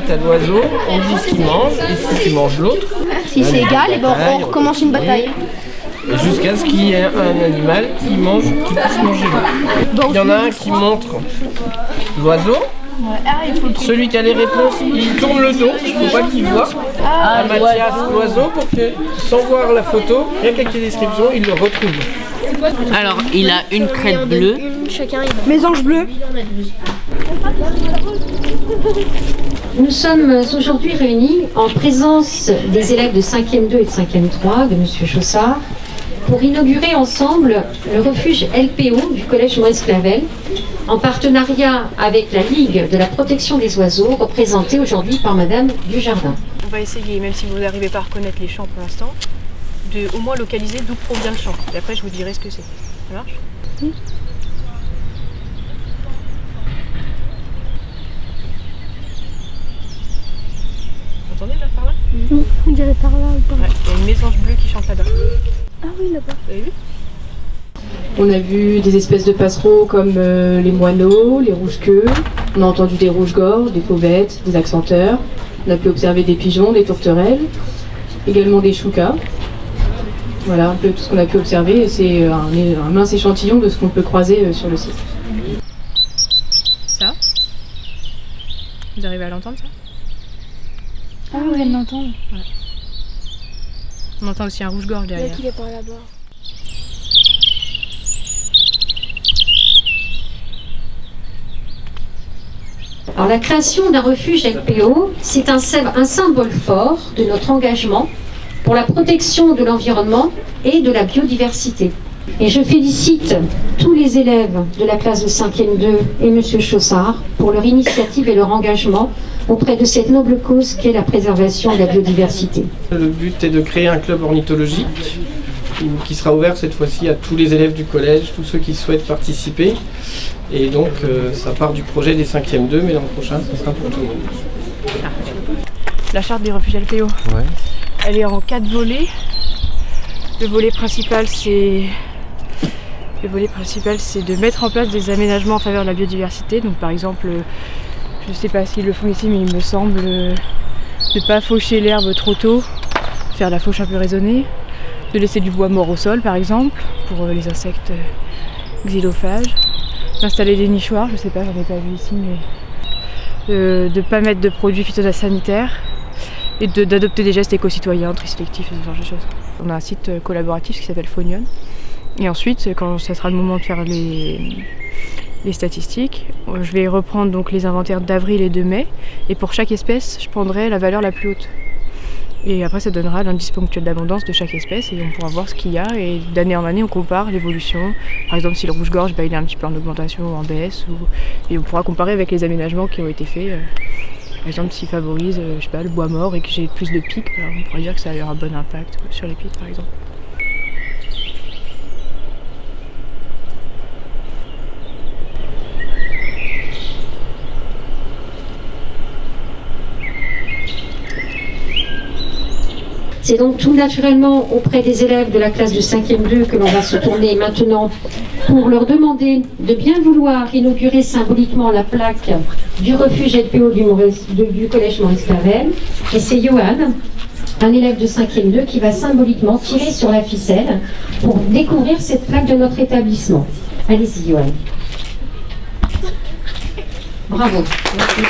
t'as l'oiseau, on dit ce qu'il mange, et si tu manges l'autre. Si c'est égal, et ben on recommence une bataille. Et jusqu'à ce qu'il y ait un animal qui puisse manger l'autre. Il y en a un qui montre l'oiseau. Celui qui a les réponses, il tourne le dos, il ne faut pas qu'il voit à Mathias l'oiseau pour que, sans voir la photo, rien qu'avec les descriptions, il le retrouve. Alors, il a une crête bleue. Mésange bleu. Nous sommes aujourd'hui réunis en présence des élèves de 5e 2 et de 5e 3 de M. Chaussard pour inaugurer ensemble le refuge LPO du Collège Maurice Clavel en partenariat avec la Ligue de la protection des oiseaux représentée aujourd'hui par Madame Dujardin. On va essayer, même si vous n'arrivez pas à reconnaître les chants pour l'instant, de au moins localiser d'où provient le chant. Et après je vous dirai ce que c'est. Ça marche ? Oui. Vous entendez là par là ? Oui, on dirait par là ou par là. Ouais, il y a une mésange bleue qui chante là-bas. Ah oui, là-bas. Vous avez vu ? On a vu des espèces de passereaux comme les moineaux, les rouges-queues. On a entendu des rouges-gorges, des fauvettes, des accenteurs. On a pu observer des pigeons, des tourterelles, également des choucas. Voilà un peu tout ce qu'on a pu observer. C'est un mince échantillon de ce qu'on peut croiser sur le site. Ça ? Vous arrivez à l'entendre ça ? Ah oui, on vient de l'entendre. Ouais. On entend aussi un rouge-gorge derrière. Il est par là-bas. Alors la création d'un refuge LPO, c'est un symbole fort de notre engagement pour la protection de l'environnement et de la biodiversité. Et je félicite tous les élèves de la classe de 5e 2 et M. Chaussard pour leur initiative et leur engagement auprès de cette noble cause qu'est la préservation de la biodiversité. Le but est de créer un club ornithologique qui sera ouvert cette fois-ci à tous les élèves du collège, tous ceux qui souhaitent participer. Et donc ça part du projet des 5e 2, mais l'an prochain, ça sera pour tout le monde. La charte des refuges LPO. Ouais. Elle est en 4 volets. Le volet principal, c'est de mettre en place des aménagements en faveur de la biodiversité. Donc par exemple, je ne sais pas s'ils le font ici, mais il me semble de ne pas faucher l'herbe trop tôt, faire la fauche un peu raisonnée, de laisser du bois mort au sol par exemple, pour les insectes xylophages, d'installer des nichoirs, je ne sais pas, j'en ai pas vu ici, mais de ne pas mettre de produits phytosanitaires et d'adopter des gestes éco-citoyens, tri sélectifs, ce genre de choses. On a un site collaboratif qui s'appelle Phonion. Et ensuite, quand ça sera le moment de faire les statistiques, je vais reprendre donc les inventaires d'avril et de mai. Et pour chaque espèce, je prendrai la valeur la plus haute. Et après, ça donnera l'indice ponctuel d'abondance de chaque espèce et on pourra voir ce qu'il y a. Et d'année en année, on compare l'évolution. Par exemple, si le rouge-gorge, il est un petit peu en augmentation ou en baisse. Et on pourra comparer avec les aménagements qui ont été faits. Par exemple, s'ils favorisent je sais pas, le bois mort et que j'ai plus de pics, on pourrait dire que ça a eu un bon impact sur les pics, par exemple. C'est donc tout naturellement auprès des élèves de la classe de 5e 2 que l'on va se tourner maintenant pour leur demander de bien vouloir inaugurer symboliquement la plaque du refuge LPO du Collège Maurice Clavel. Et c'est Johan, un élève de 5e 2, qui va symboliquement tirer sur la ficelle pour découvrir cette plaque de notre établissement. Allez-y, Johan. Bravo. Merci.